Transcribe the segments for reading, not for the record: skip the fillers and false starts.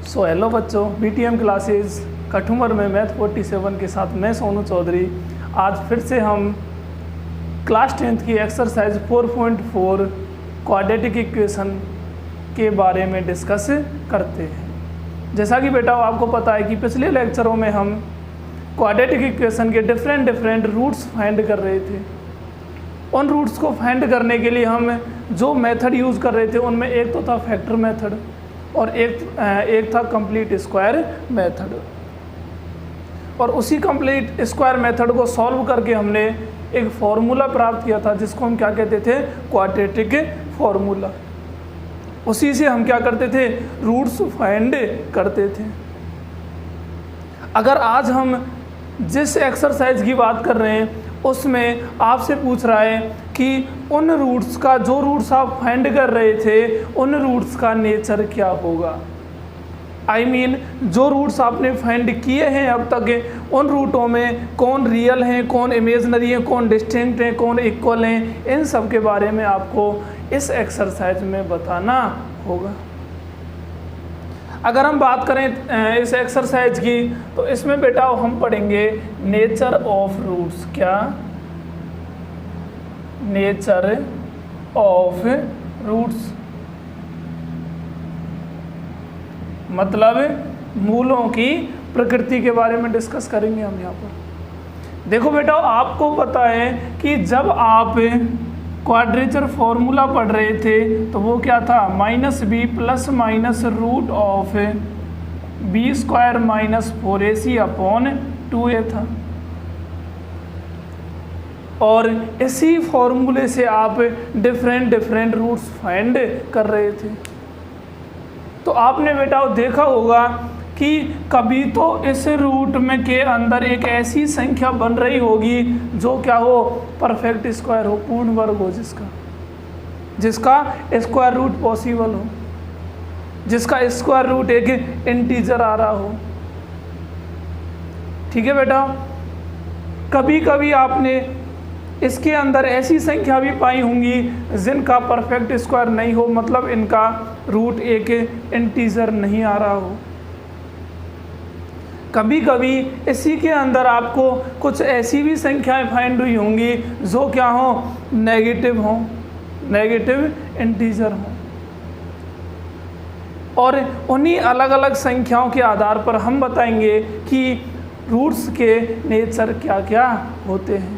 Hello बच्चों, BTM classes Kathumar में math 47 के साथ मैं सोनू चौधरी। आज फिर से हम क्लास 10th की एक्सरसाइज 4.4 क्वाड्रेटिक इक्वेशन के बारे में डिस्कस करते हैं। जैसा कि बेटा आपको पता है कि पिछले लेक्चरों में हम क्वाड्रेटिक इक्वेशन के डिफरेंट रूट्स फाइंड कर रहे थे। उन रूट्स को फाइंड करने के लिए हम जो मेथड यूज़ कर रहे थे उनमें एक तो था फैक्टर मेथड और एक था कंप्लीट स्क्वायर मेथड। और उसी कंप्लीट स्क्वायर मेथड को सॉल्व करके हमने एक फॉर्मूला प्राप्त किया था जिसको हम क्या कहते थे, क्वाड्रेटिक फॉर्मूला। उसी से हम क्या करते थे, रूट्स फाइंड करते थे। अगर आज हम जिस एक्सरसाइज की बात कर रहे हैं उसमें आपसे पूछ रहा है कि उन रूट्स का, जो रूट्स आप फाइंड कर रहे थे उन रूट्स का नेचर क्या होगा। I mean, जो रूट्स आपने फाइंड किए हैं अब तक उन रूटों में कौन रियल हैं, कौन इमेजनरी हैं, कौन डिस्टिंक्ट हैं, कौन इक्वल हैं, इन सब के बारे में आपको इस एक्सरसाइज में बताना होगा। अगर हम बात करें इस एक्सरसाइज की तो इसमें बेटा हम पढ़ेंगे नेचर ऑफ रूट्स। क्या? नेचर ऑफ रूट्स मतलब मूलों की प्रकृति के बारे में डिस्कस करेंगे हम यहाँ पर। देखो बेटा, आपको पता है कि जब आप क्वाड्रेचर फॉर्मूला पढ़ रहे थे तो वो क्या था, -b plus minus root of b square minus 4ac upon 2a था। और इसी फॉर्मूले से आप डिफरेंट रूट्स फाइंड कर रहे थे। तो आपने बेटा देखा होगा कि कभी तो इस रूट में के अंदर एक ऐसी संख्या बन रही होगी जो क्या हो, परफेक्ट स्क्वायर हो, पूर्ण वर्ग हो, जिसका स्क्वायर रूट पॉसिबल हो, जिसका स्क्वायर रूट एक इंटीजर आ रहा हो। ठीक है बेटा, कभी कभी आपने इसके अंदर ऐसी संख्या भी पाई होंगी जिनका परफेक्ट स्क्वायर नहीं हो, मतलब इनका रूट एक इंटीजर नहीं आ रहा हो। कभी कभी इसी के अंदर आपको कुछ ऐसी भी संख्याएं फाइंड हुई होंगी जो क्या हो, नेगेटिव हो, नेगेटिव इंटीजर हो। और उन्हीं अलग अलग संख्याओं के आधार पर हम बताएंगे कि रूट्स के नेचर क्या क्या होते हैं।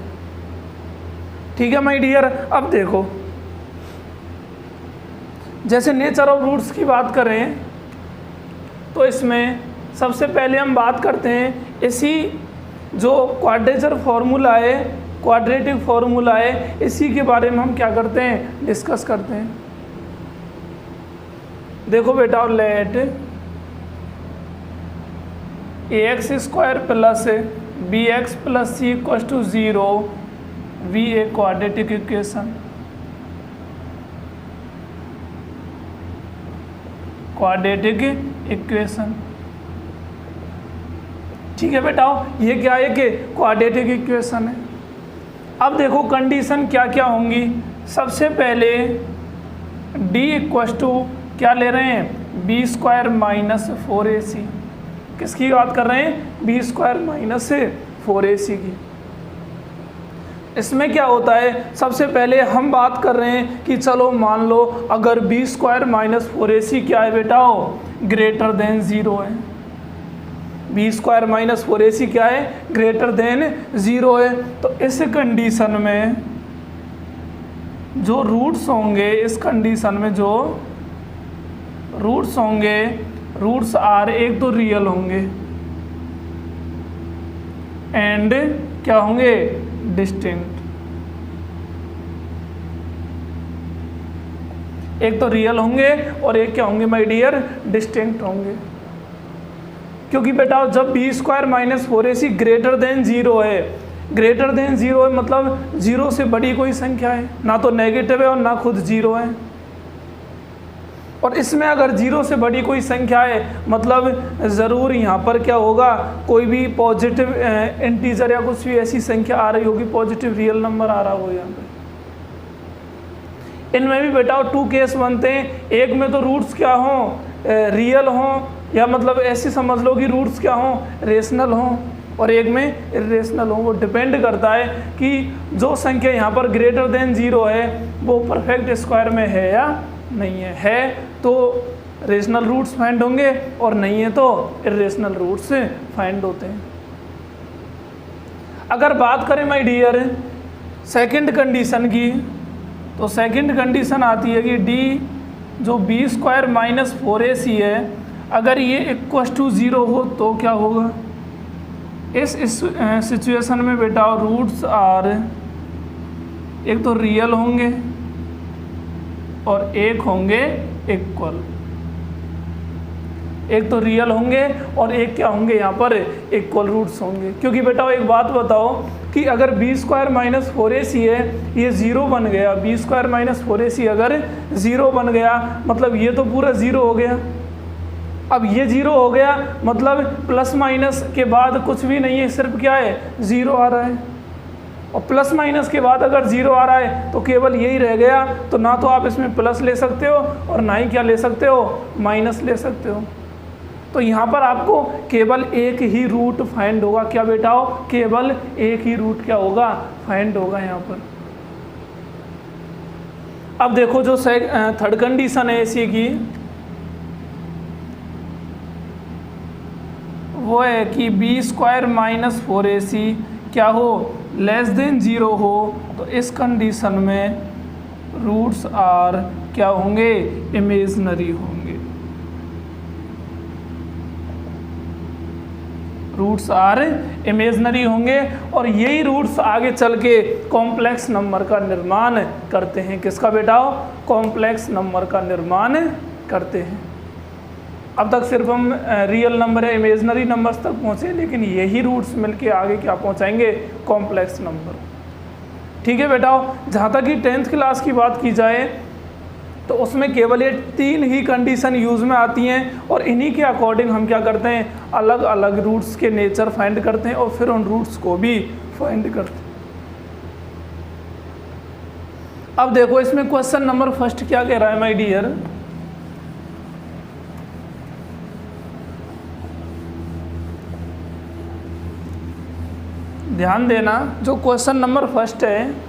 ठीक है माय डियर। अब देखो, जैसे नेचर ऑफ रूट्स की बात करें तो इसमें सबसे पहले हम बात करते हैं इसी जो क्वाड्रेचर फॉर्मूला है, क्वाड्रेटिक फॉर्मूला है, इसी के बारे में हम क्या करते हैं, डिस्कस करते हैं। देखो बेटा, let ax square plus bx plus c equal to 0 be a quadratic equation. Quadratic equation, ठीक है बेटा, ये क्या है कि क्वाड्रेटिक इक्वेशन है। अब देखो कंडीशन क्या क्या होंगी। सबसे पहले d इक्वल टू क्या ले रहे हैं, b स्क्वायर माइनस 4ac। किसकी बात कर रहे हैं, b स्क्वायर माइनस 4ac की। इसमें क्या होता है, सबसे पहले हम बात कर रहे हैं कि चलो मान लो अगर b स्क्वायर माइनस 4ac क्या है बेटा, ग्रेटर देन 0 है। b स्क्वायर माइनस 4ac क्या है, ग्रेटर देन 0 है। तो इस कंडीशन में जो रूट्स होंगे, इस कंडीशन में जो रूट्स होंगे, रूट्स आर एक तो रियल होंगे एंड क्या होंगे, डिस्टिंक्ट। एक तो रियल होंगे और एक क्या होंगे माय डियर, डिस्टिंक्ट होंगे। क्योंकि बेटा जब b square minus 4ac greater than 0 है, ग्रेटर देन 0 है मतलब 0 से बड़ी कोई संख्या है, ना तो नेगेटिव है और ना खुद 0 है। और इसमें अगर 0 से बड़ी कोई संख्या है मतलब ज़रूर यहाँ पर क्या होगा, कोई भी पॉजिटिव इंटीजर या कुछ भी ऐसी संख्या आ रही होगी, पॉजिटिव रियल नंबर आ रहा हो यहाँ पर। इनमें भी बेटा 2 केस बनते हैं। एक में तो रूट्स क्या हों, रियल हों या मतलब ऐसी समझ लो कि रूट्स क्या हों, रेशनल हों और एक में इरेशनल हों। वो डिपेंड करता है कि जो संख्या यहाँ पर ग्रेटर देन 0 है वो परफेक्ट स्क्वायर में है या नहीं है तो रेशनल रूट्स फाइंड होंगे और नहीं है तो इरेशनल रूट्स फाइंड होते हैं। अगर बात करें माय डियर सेकंड कंडीशन की, तो सेकंड कंडीशन आती है कि डी जो b² माइनस 4ac है, अगर ये इक्वल टू 0 हो तो क्या होगा। इस सिचुएशन में बेटा रूट्स आर एक तो रियल होंगे और एक होंगे इक्वल। एक तो रियल होंगे और एक क्या होंगे, यहाँ पर इक्वल रूट्स होंगे। क्योंकि बेटा एक बात बताओ कि अगर b² माइनस 4ac है, ये 0 बन गया, b² माइनस 4ac अगर 0 बन गया मतलब ये तो पूरा 0 हो गया। अब ये 0 हो गया मतलब प्लस माइनस के बाद कुछ भी नहीं है, सिर्फ क्या है 0 आ रहा है। और प्लस माइनस के बाद अगर 0 आ रहा है तो केवल यही रह गया, तो ना तो आप इसमें प्लस ले सकते हो और ना ही क्या ले सकते हो, माइनस ले सकते हो। तो यहाँ पर आपको केवल एक ही रूट फाइंड होगा। क्या बेटा हो, केवल एक ही रूट क्या होगा, फाइंड होगा यहाँ पर। अब देखो जो थर्ड कंडीशन है इसी की, वो है कि b² माइनस 4ac क्या हो, लेस देन 0 हो। तो इस कंडीशन में रूट्स आर क्या होंगे, इमेजनरी होंगे। रूट्स आर इमेजनरी होंगे और यही रूट्स आगे चल के कॉम्प्लेक्स नंबर का निर्माण करते हैं। किसका बेटा, कॉम्प्लेक्स नंबर का निर्माण करते हैं। अब तक सिर्फ हम रियल नंबर है इमेजनरी नंबर्स तक पहुँचे, लेकिन यही रूट्स मिलके आगे क्या पहुँचाएंगे, कॉम्प्लेक्स नंबर। ठीक है बेटा, जहाँ तक कि 10th क्लास की बात की जाए तो उसमें केवल ये 3 ही कंडीशन यूज़ में आती हैं और इन्हीं के अकॉर्डिंग हम क्या करते हैं, अलग अलग रूट्स के नेचर फाइंड करते हैं और फिर उन रूट्स को भी फाइंड करते हैं। अब देखो इसमें क्वेश्चन नंबर फर्स्ट क्या कह रहा है माय डियर, ध्यान देना। जो क्वेश्चन नंबर फर्स्ट है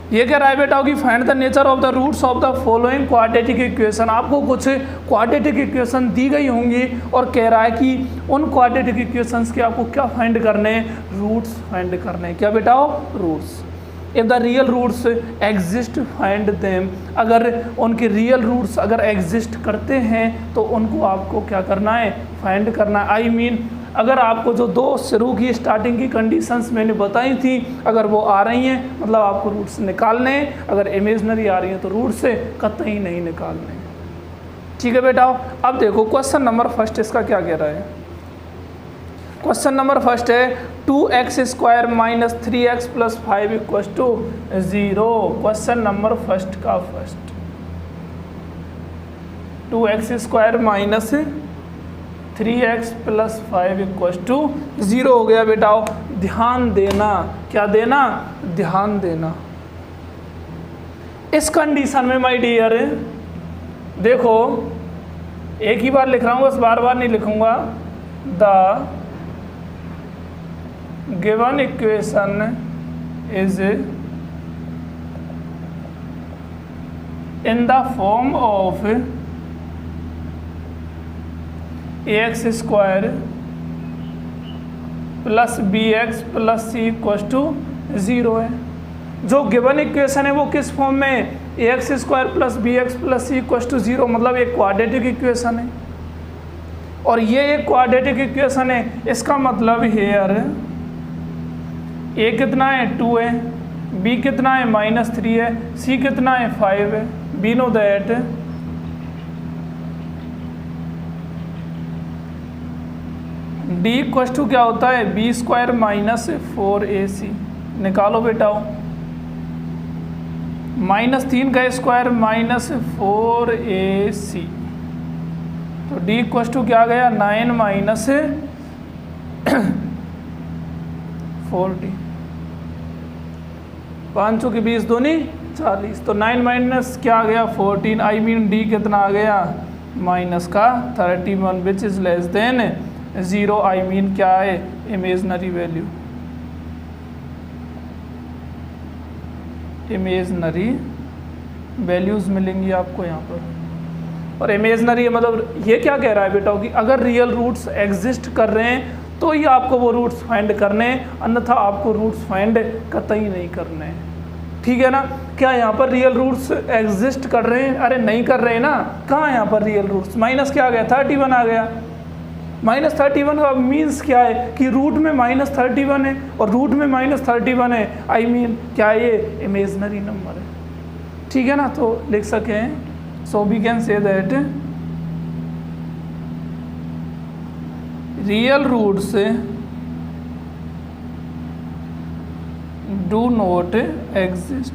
ये कह रहा है बेटा कि find the nature of the roots of the following quadratic equation. आपको कुछ क्वाड्रेटिक इक्वेशन दी गई होंगी और कह रहा है कि उन क्वाड्रेटिक इक्वेशंस के आपको क्या फाइंड करने हैं, रूट्स फाइंड करने हैं। क्या बेटा, roots. If the real roots exist find them. अगर उनके रियल रूट्स अगर एग्जिस्ट करते हैं तो उनको आपको क्या करना है, फाइंड करना है। आई मीन अगर आपको जो 2 शुरू की स्टार्टिंग की कंडीशंस मैंने बताई थी अगर वो आ रही हैं मतलब आपको रूट्स निकालने हैं, अगर इमेजनरी आ रही हैं तो रूट्स से कतई नहीं निकालने हैं। ठीक है बेटा, अब देखो क्वेश्चन नंबर फर्स्ट इसका क्या कह रहा है। क्वेश्चन नंबर फर्स्ट है 2x² minus 3x plus 5 equal to 0। Question number first का first 2x² minus 3x plus 5 equal to 0 हो गया बेटा। ध्यान देना, क्या देना, ध्यान देना। इस कंडीशन में माय डियर देखो एक ही बार लिख रहा हूँ, बस बार बार नहीं लिखूंगा। The given equation is in the form of ax² plus bx plus c equal to 0 है। जो गिवन इक्वेशन है वो किस फॉर्म में है, ax² plus bx plus c equal to 0, मतलब एक क्वाड्रेटिक इक्वेशन है और ये एक क्वाड्रेटिक इक्वेशन है। इसका मतलब हेयर a कितना है 2 है, b कितना है -3 है, c कितना है 5 है। We know that d equal to क्या होता है, b² माइनस 4ac। निकालो बेटा, -3 का स्क्वायर माइनस 4ac, तो d इक्वल टू क्या गया 9 माइनस 40। 5 चौके 20 दूनी 40। तो 9 माइनस क्या आ गया 14, आई मीन डी कितना आ गया माइनस का 31 which is less than 0, I mean क्या है इमेजनरी वैल्यू, इमेजनरी वैल्यूज़ मिलेंगी आपको यहाँ पर। और इमेजनरी मतलब ये क्या कह रहा है बेटा कि अगर रियल रूट्स एग्जिस्ट कर रहे हैं तो ही आपको वो रूट्स फाइंड करने हैं, अन्यथा आपको रूट्स फाइंड कतई नहीं करने हैं। ठीक है ना। क्या यहाँ पर रियल रूट्स एग्जिस्ट कर रहे हैं? अरे नहीं कर रहे हैं ना। कहाँ यहाँ पर रियल रूट्स? माइनस क्या आ गया 31 आ गया। -31 का मीन्स क्या है कि रूट में -31 है और रूट में -31 है, आई मीन क्या है ये इमेजनरी नंबर है। ठीक है ना। तो लिख सकें so we can say that real roots do not exist,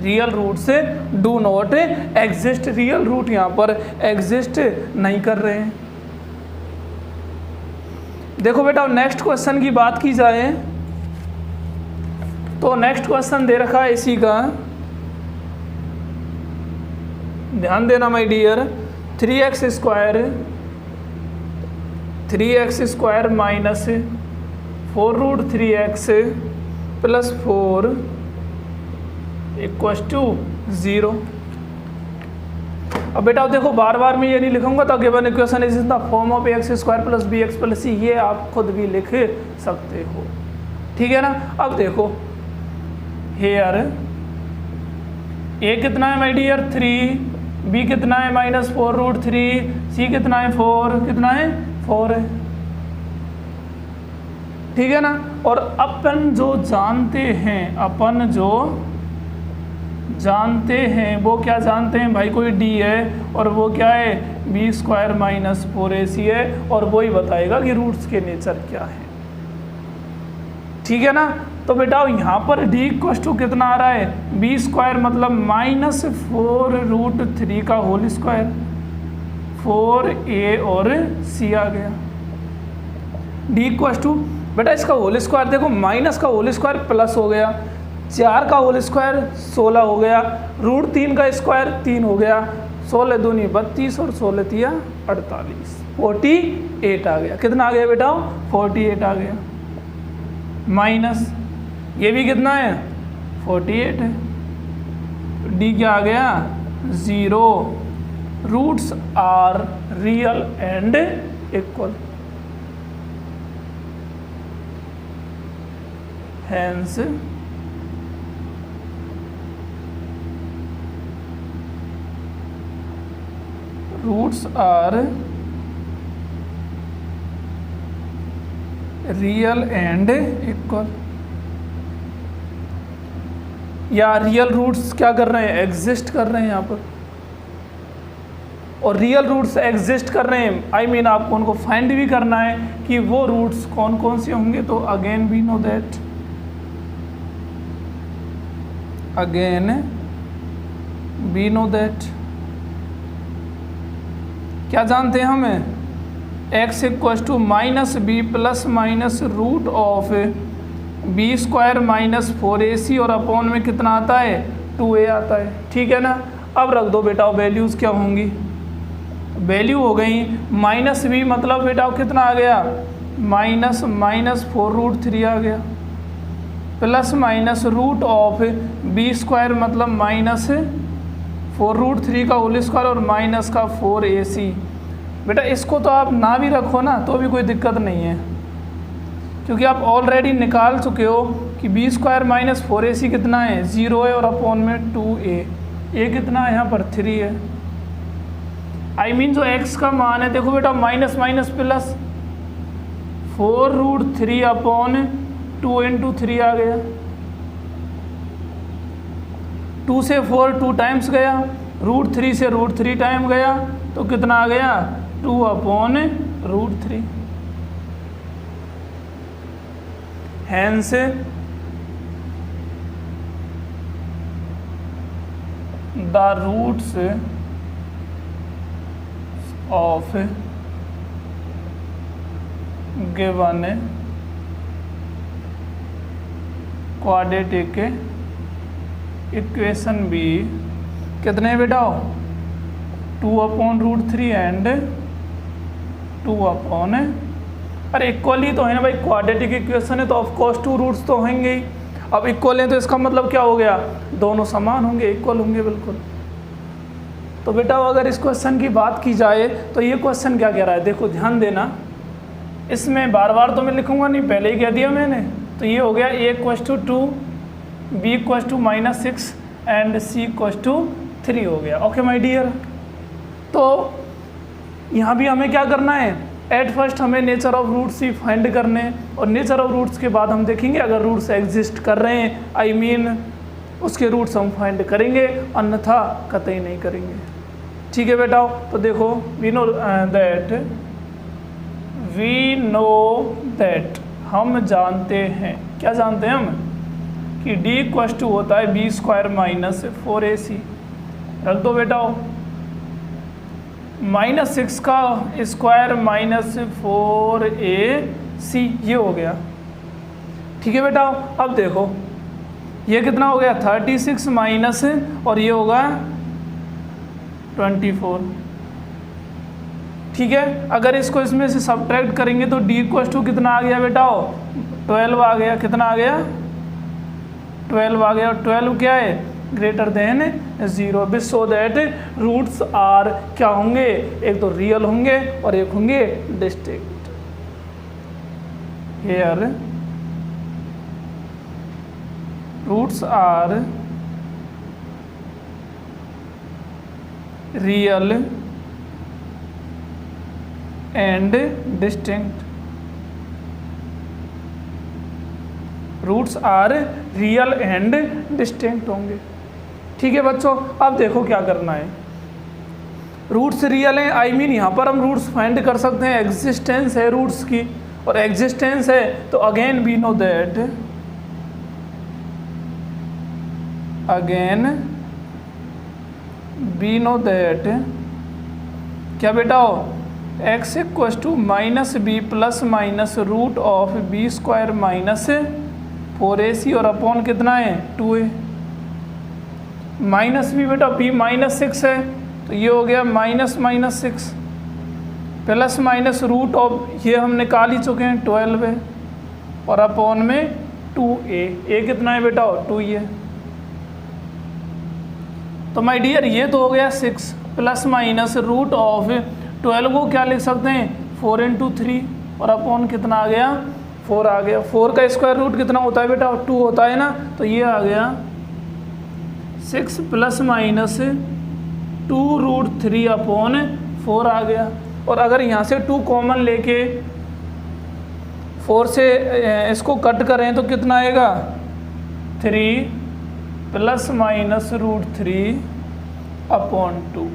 real root से do not exist, real root यहाँ पर एग्जिस्ट नहीं कर रहे हैं। देखो बेटा नेक्स्ट क्वेश्चन की बात की जाए तो नेक्स्ट क्वेश्चन दे रखा है इसी का, ध्यान देना my dear. 3x square minus 4√3x plus 4 equals to 0। अब बेटा देखो बार बार मैं ये नहीं लिखूंगा, तो given equation is in the form of x square plus bx plus c, ये आप खुद भी लिख सकते हो। ठीक है ना। अब देखो हेयर a कितना है माय डियर 3, b कितना है -4√3, c कितना है 4, कितना है 4 है। ठीक है ना। और अपन जो जानते हैं वो क्या जानते हैं भाई, कोई d है और वो क्या है b स्क्वायर माइनस 4ac है, और वो ही बताएगा कि रूट्स के नेचर क्या है। ठीक है ना। तो बेटा यहाँ पर d इक्वस टू कितना आ रहा है b स्क्वायर मतलब -4√3 का होल स्क्वायर, 4a और c आ गया। d इक्वस टू बेटा इसका होल स्क्वायर देखो, माइनस का होल स्क्वायर प्लस हो गया, 4 का होल स्क्वायर 16 हो गया, √3 का स्क्वायर 3 हो गया, 16 दूनी 32 और 16 तिया 48, 48 आ गया। कितना आ गया बेटा 48 आ गया। माइनस ये भी कितना है 48 है, डी क्या आ गया 0। Roots are real and equal, hence roots are real and equal. या रियल रूट्स क्या कर रहे हैं एग्जिस्ट कर रहे हैं यहाँ पर, और रियल रूट्स एग्जिस्ट कर रहे हैं, आई मीन आपको उनको फाइंड भी करना है कि वो रूट्स कौन कौन से होंगे। तो अगेन वी नो दैट, क्या जानते हैं हमें x equals to -b plus minus root of b square minus 4ac और अपॉन में कितना आता है 2a आता है। ठीक है ना। अब रख दो बेटा वैल्यूज़ क्या होंगी, वैल्यू हो गई -b मतलब बेटा कितना आ गया -4√3 आ गया, plus minus root of b square मतलब -4√3 का होल स्क्वायर और माइनस का 4ac। बेटा इसको तो आप ना भी रखो ना तो भी कोई दिक्कत नहीं है, क्योंकि आप ऑलरेडी निकाल चुके हो कि b स्क्वायर माइनस 4ac कितना है 0 है और अपॉन में 2a, a कितना है यहाँ पर 3 है। आई मीन जो x का मान है देखो बेटा माइनस माइनस प्लस 4√3 अपॉन 2 × 3 आ गया, 2 से 4 2 टाइम्स गया, √3 से √3 टाइम गया, तो कितना आ गया 2/√3। Hence the roots of given quadratic equation be कितने बेटा 2/√3 एंड 2 अरे इक्वल ही तो है ना भाई, क्वाड्रेटिक इक्वेशन है तो ऑफ कोर्स 2 रूट्स तो होंगे ही। अब इक्वल है तो इसका मतलब क्या हो गया, दोनों समान होंगे, इक्वल होंगे बिल्कुल। तो बेटा अगर इस क्वेश्चन की बात की जाए तो ये क्वेश्चन क्या कह रहा है, देखो ध्यान देना, इसमें बार बार तो मैं लिखूंगा नहीं, पहले ही कह दिया मैंने। तो ये हो गया a = 2, b = -6 एंड c = 3 हो गया। ओके माय डियर, तो यहाँ भी हमें क्या करना है, एट फर्स्ट हमें नेचर ऑफ रूट्स ही फाइंड करने हैं, और नेचर ऑफ रूट्स के बाद हम देखेंगे अगर रूट्स एग्जिस्ट कर रहे हैं, आई मीन उसके रूट्स हम फाइंड करेंगे, अन्यथा कतई नहीं करेंगे। ठीक है बेटा, तो देखो वी नो दैट हम जानते हैं, क्या जानते हैं हम, कि d = होता है b² - 4ac। रख दो बेटा, -6 का स्क्वायर -4ac ये हो गया। ठीक है बेटा, अब देखो ये कितना हो गया 36 माइनस और ये होगा 24। ठीक है, अगर इसको इसमें से सब्ट्रैक्ट करेंगे तो d = कितना आ गया बेटा 12 आ गया। कितना आ गया 12 आ गया, और 12 क्या है greater than 0, so that roots are क्या होंगे, एक तो रियल होंगे और एक होंगे distinct. Here roots are real and distinct. Roots are real and distinct होंगे। ठीक है बच्चों, अब देखो क्या करना है, रूट्स रियल हैं, आई मीन यहाँ पर हम रूट्स फाइंड कर सकते हैं, एग्जिस्टेंस है रूट्स की, और एग्जिस्टेंस है तो अगेन वी नो दैट, क्या बेटा हो x = -b ± (b² - 4ac) और अपॉन कितना है 2a। माइनस भी बेटा b -6 है तो ये हो गया -6 प्लस माइनस रूट ऑफ ये हम निकाल ही चुके हैं 12 है, और अपॉन में 2a। a कितना है बेटा 2 ये। तो माय डियर ये तो हो गया 6 प्लस माइनस रूट ऑफ 12 को क्या लिख सकते हैं 4 × 3 और अपॉन कितना आ गया 4 आ गया। 4 का स्क्वायर रूट कितना होता है बेटा 2 होता है ना, तो ये आ गया 6 प्लस माइनस 2√3 अपॉन 4 आ गया। और अगर यहाँ से 2 कॉमन लेके 4 से इसको कट करें तो कितना आएगा 3 प्लस माइनस √3 अपॉन 2।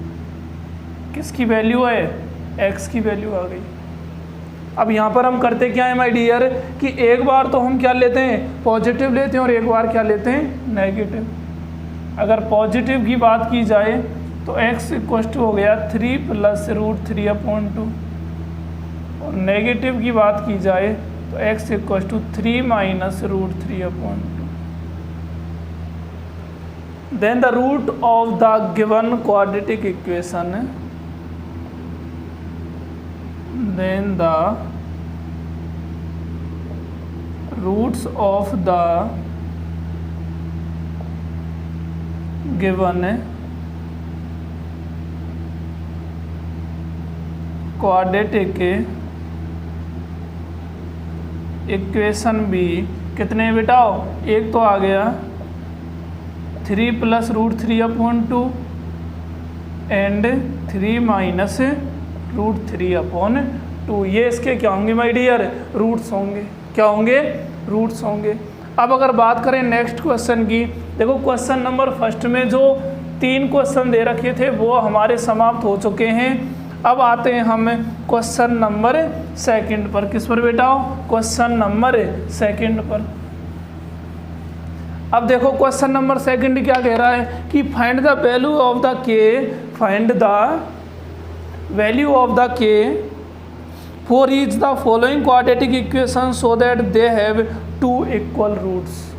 किसकी वैल्यू है x की वैल्यू आ गई। अब यहाँ पर हम करते क्या है माय डियर कि एक बार तो हम क्या लेते हैं पॉजिटिव लेते हैं और एक बार क्या लेते हैं नेगेटिव। अगर पॉजिटिव की बात की जाए तो x = हो गया 3 प्लस √3 अपॉन 2, और नेगेटिव की बात की जाए तो x = 3 minus √3 upon 2। Then the root of the given quadratic equation, then the roots of the given quadratic equation भी कितने बेटा एक तो आ गया 3 plus √3 upon 2 and 3 minus √3 upon 2। ये इसके क्या होंगे माय डियर रूट्स होंगे। क्या होंगे रूट्स होंगे। अब अगर बात करें नेक्स्ट क्वेश्चन की, देखो क्वेश्चन नंबर फर्स्ट में जो 3 क्वेश्चन दे रखे थे वो हमारे समाप्त हो चुके हैं। अब आते हैं हम क्वेश्चन नंबर सेकंड पर। किस पर बेटा क्वेश्चन नंबर सेकंड पर। अब देखो क्वेश्चन नंबर सेकंड क्या कह रहा है कि find the value of the k, find the value of the k for each the following quadratic equation so that they have 2 equal roots।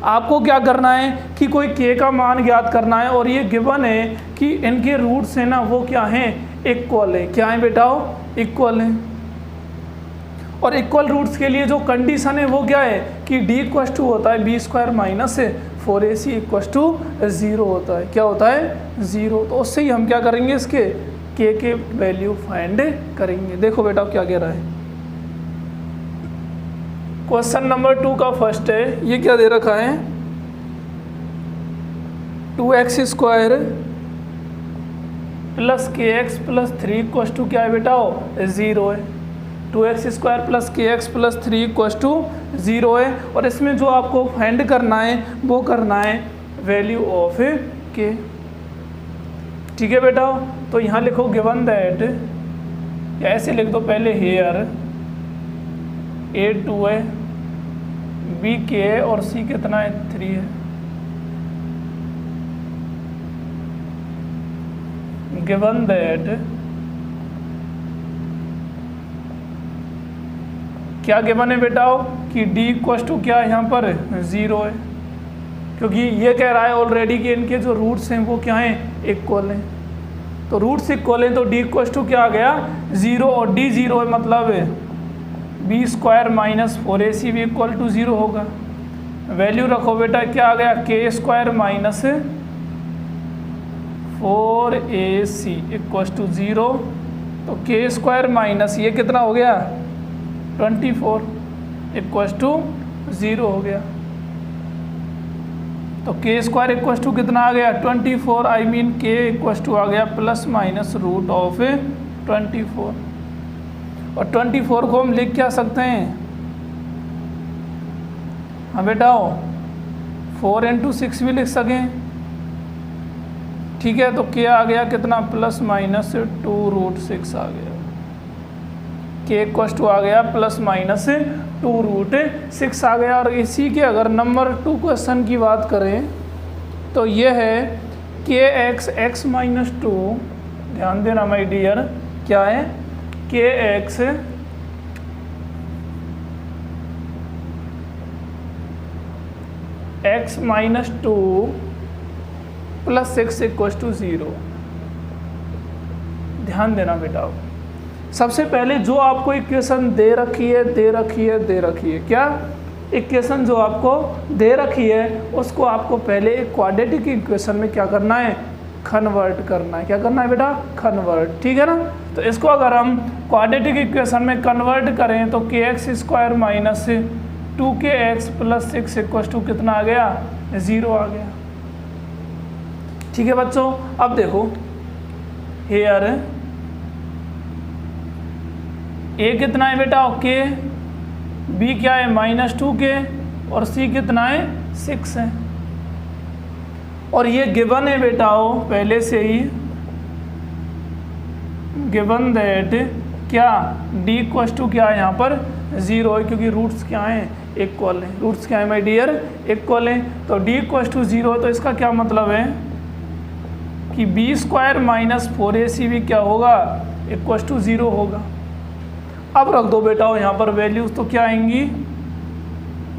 आपको क्या करना है कि कोई k का मान ज्ञात करना है और ये गिवन है कि इनके रूट्स हैं ना वो क्या हैं, इक्वल है। क्या है बेटा, इक्वल है। और इक्वल रूट्स के लिए जो कंडीशन है वो क्या है कि d इक्वल टू होता है B square minus 4ac equal to 0 होता है। क्या होता है, 0। तो उससे ही हम क्या करेंगे, इसके k के वैल्यू फाइंड करेंगे। देखो बेटा क्या कह रहा है, क्वेश्चन नंबर 2 का फर्स्ट है, ये क्या दे रखा है, 2x square plus kx plus 3 equal to क्या है बेटा, 0 है। 2x square plus kx plus 3 equal to 0 है। और इसमें जो आपको फाइंड करना है वो करना है वैल्यू ऑफ k। ठीक है बेटा, तो यहाँ लिखो गिवन दैट, या ऐसे लिख दो पहले, हेयर a 2 है, b k है और c कितना है, 3 है। गिवन दैट क्या गिवन है बेटा कि d इक्वल टू क्या है यहाँ पर, 0 है, क्योंकि ये कह रहा है ऑलरेडी कि इनके जो रूट्स हैं वो क्या हैं, इक्वल हैं। तो रूट्स इक्वल हैं तो d इक्वल टू क्या आ गया, 0, और d 0 है मतलब बी स्क्वायर माइनस 4ac भी इक्वल टू 0 होगा। वैल्यू रखो बेटा, क्या आ गया, k square minus 4ac equal to 0। तो k स्क्वायर माइनस ये कितना हो गया, 24 इक्वल टू 0 हो गया। तो k स्क्वायर इक्वल टू कितना आ गया, 24, I mean k equal to आ गया प्लस माइनस रूट ऑफ 24। और 24 को हम लिख क्या सकते हैं, हाँ बेटा 4 इंटू 6 भी लिख सकें। ठीक है, तो k आ गया कितना, प्लस माइनस 2 रूट 6 आ गया। k इक्वल टू आ गया प्लस माइनस 2 रूट 6 आ गया। और इसी के अगर नंबर 2 क्वेश्चन की बात करें तो ये है kx x माइनस 2, ध्यान देना माय डियर, क्या है, kx x minus 2 plus 6 equal to 0। ध्यान देना बेटा, सबसे पहले जो आपको इक्वेशन दे रखी है, क्या इक्वेशन जो आपको दे रखी है उसको आपको पहले एक क्वाड्रेटिक इक्वेशन में क्या करना है, कन्वर्ट करना है। क्या करना है बेटा, कन्वर्ट। ठीक है ना, तो इसको अगर हम क्वाड्रेटिक इक्वेशन में कन्वर्ट करें तो kx square minus 2kx plus 6 equal to कितना आ गया, 0 आ गया। ठीक है बच्चों, अब देखो हेयर a कितना है बेटा, k, b क्या है, माइनस 2k, और c कितना है, 6 है। और ये गिवन है बेटा पहले से ही, गिवन दैट क्या, d इक्वल टू क्या है यहाँ पर, 0 है, क्योंकि रूट्स क्या हैं, इक्वल हैं। रूट्स क्या है माय डियर, इक्वल हैं। तो d इक्वल टू 0 है, तो इसका क्या मतलब है कि b स्क्वायर माइनस 4ac भी क्या होगा, इक्वल टू 0 होगा। अब रख दो बेटा यहाँ पर वैल्यूज, तो क्या आएंगी,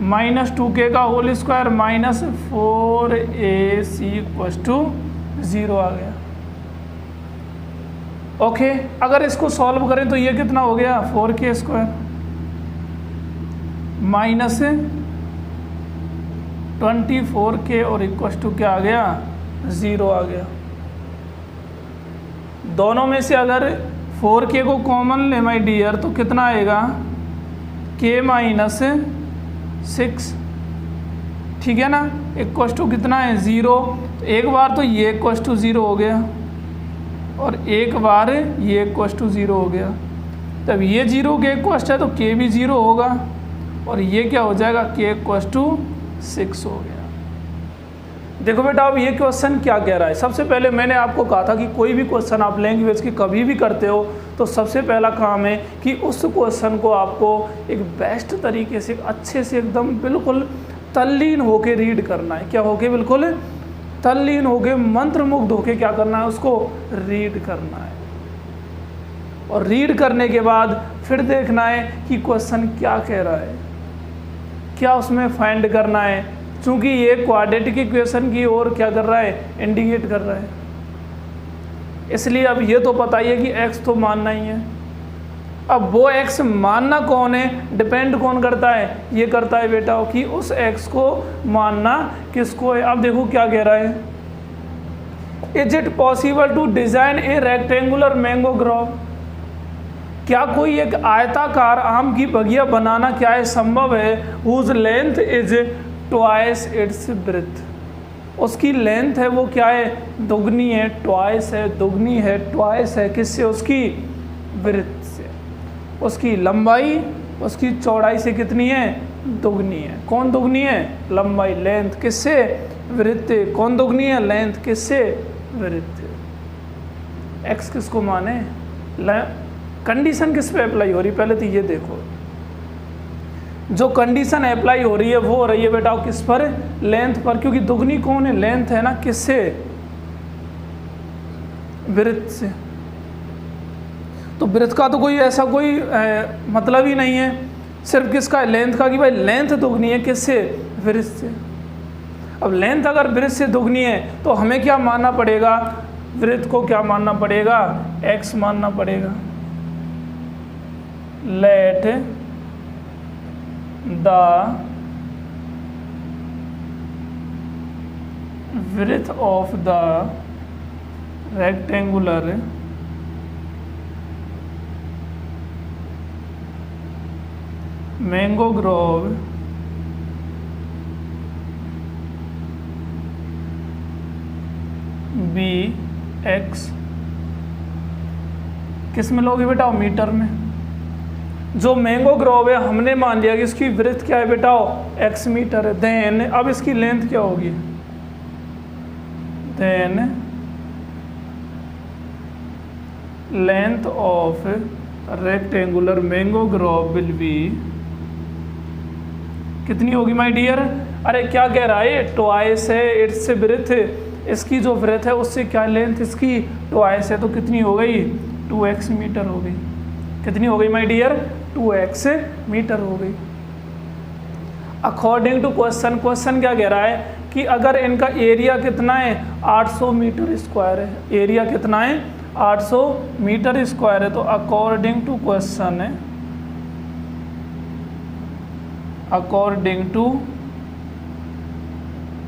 माइनस 2k का whole square minus 4ac equal to 0 आ गया। ओके, अगर इसको सॉल्व करें तो ये कितना हो गया, 4k स्क्वायर माइनस 24k और इक्वल टू क्या आ गया, 0 आ गया। दोनों में से अगर 4k को कॉमन ले माय डियर तो कितना आएगा, k माइनस 6। ठीक है ना, इक्वल टू कितना है, 0। तो एक बार तो ये इक्वल टू 0 हो गया और एक बार ये इक्वल टू 0 हो गया। तब ये 0 के इक्वल है तो k भी 0 होगा और ये क्या हो जाएगा, k इक्वल टू 6 हो गया। देखो बेटा अब ये क्वेश्चन क्या कह रहा है। सबसे पहले मैंने आपको कहा था कि कोई भी क्वेश्चन आप लैंग्वेज की कभी भी करते हो तो सबसे पहला काम है कि उस क्वेश्चन को आपको एक बेस्ट तरीके से अच्छे से एकदम बिल्कुल तल्लीन होके रीड करना है। क्या होके, बिल्कुल तल्लीन होके मंत्रमुग्ध होके क्या करना है, उसको रीड करना है। और रीड करने के बाद फिर देखना है कि क्वेश्चन क्या कह रहा है, क्या उसमें फाइंड करना है। चूंकि ये क्वाड्रेटिक इक्वेशन की ओर क्या कर रहा है, इंडिकेट कर रहा है, इसलिए अब ये तो पता ही है कि x तो मानना ही है। अब वो x मानना कौन है, डिपेंड कौन करता है, ये करता है बेटा कि उस x को मानना किसको है। अब देखो क्या कह रहा है, is it possible to design a rectangular mango grove, क्या कोई एक आयताकार आम की बगिया बनाना क्या है संभव है, whose length is twice its breadth, उसकी लेंथ है वो क्या है, दुगनी है, ट्वाइस है, दुगनी है, ट्वाइस है, किससे, उसकी ब्रेथ से, उसकी लंबाई उसकी चौड़ाई से कितनी है, दुगनी है। कौन दुगनी है, लंबाई, लेंथ, किससे, ब्रेथ, कौन दुगनी है, लेंथ, किससे, ब्रेथ। एक्स किसको माने, कंडीशन किस पे अप्लाई हो रही, पहले तो ये देखो, जो कंडीशन अप्लाई हो रही है वो हो रही है बेटा किस पर, लेंथ पर, क्योंकि दुगनी कौन है, लेंथ है ना, किससे, ब्रेथ से। तो ब्रेथ का तो कोई ऐसा कोई मतलब ही नहीं है, सिर्फ किसका, लेंथ का, कि भाई लेंथ दुगनी है किससे, ब्रेथ से। अब लेंथ अगर ब्रेथ से दुगनी है तो हमें क्या मानना पड़ेगा, ब्रेथ को क्या मानना पड़ेगा, x मानना पड़ेगा। Let the width of the rectangular mango grove be x, किस में लोगे बेटा, मीटर में। जो मैंगो ग्रोव है हमने मान लिया कि इसकी ब्रेथ क्या है बेटा, x मीटर है। देन अब इसकी लेंथ क्या होगी, then length of rectangular mango grove will be, कितनी होगी माय डियर, अरे क्या कह रहा है, ट्वाइस है इट्स ब्रेथ, इसकी जो ब्रेथ है उससे क्या लेंथ इसकी ट्वाइस है, तो कितनी हो गई, 2x मीटर हो गई। कितनी हो गई माय डियर, 2x मीटर हो गई। अकॉर्डिंग टू क्वेश्चन, क्वेश्चन क्या कह रहा है कि अगर इनका एरिया कितना है, 800 मीटर स्क्वायर है, एरिया कितना है, 800 मीटर स्क्वायर है। तो अकॉर्डिंग टू क्वेश्चन है, अकॉर्डिंग टू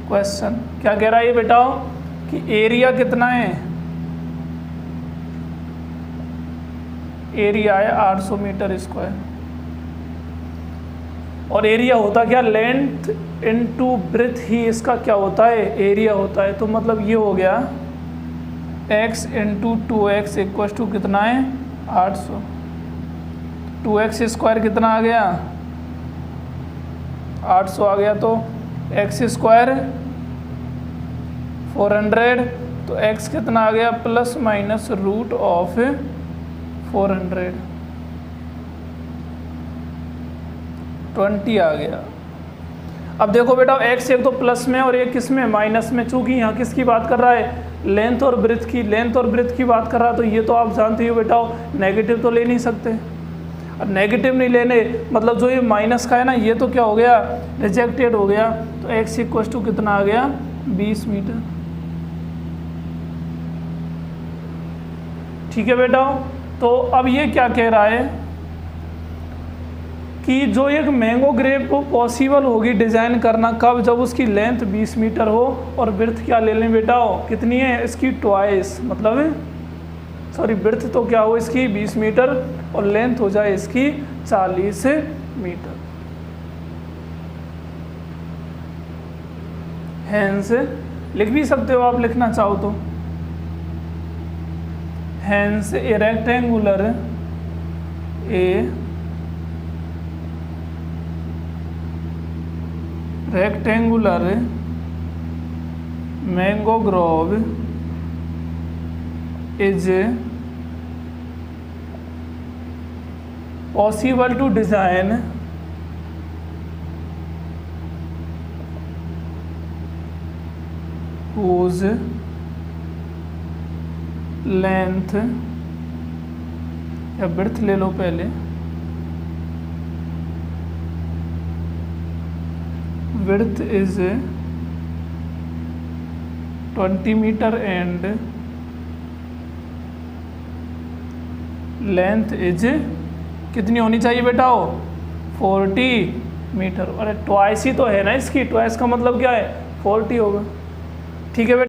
क्वेश्चन क्या कह रहा है ये बेटा कि एरिया कितना है, एरिया है 800 मीटर स्क्वायर, और एरिया होता क्या, लेंथ इनटू ब्रेथ ही इसका क्या होता है, एरिया होता है। तो मतलब ये हो गया x into 2x equal to कितना है, 800, 2x स्क्वायर कितना आ गया, 800 आ गया, तो x स्क्वायर 400, तो x कितना आ गया, प्लस माइनस रूट ऑफ 400, 20 आ गया। अब देखो बेटा x एक तो प्लस में और एक किस में, माइनस में, चूंकि यहाँ किसकी बात कर रहा है, लेंथ और ब्रेथ की, लेंथ और ब्रेथ की बात कर रहा है, तो ये तो आप जानते हो बेटा नेगेटिव तो ले नहीं सकते, और नेगेटिव नहीं लेने मतलब जो ये माइनस का है ना, ये तो क्या हो गया, रिजेक्टेड हो गया। तो x इक्वल टू कितना आ गया, 20 मीटर। ठीक है बेटा, तो अब ये क्या कह रहा है कि जो एक मैंगो ग्रेप को पॉसिबल होगी डिज़ाइन करना, कब, जब उसकी लेंथ 20 मीटर हो और ब्रेथ क्या ले लें बेटा, कितनी है इसकी, ट्वाइस, मतलब सॉरी ब्रेथ तो क्या हो इसकी 20 मीटर और लेंथ हो जाए इसकी 40 मीटर। हैंस लिख भी सकते हो आप, लिखना चाहो तो, hence a rectangular mango grove is possible to design whose length या ब्रेथ ले लो पहले, width is 20 meter and length is कितनी होनी चाहिए बेटा हो 40 मीटर। अरे ट्वाइस ही तो है ना इसकी, ट्वाइस का मतलब क्या है 40 होगा। ठीक है बेटा।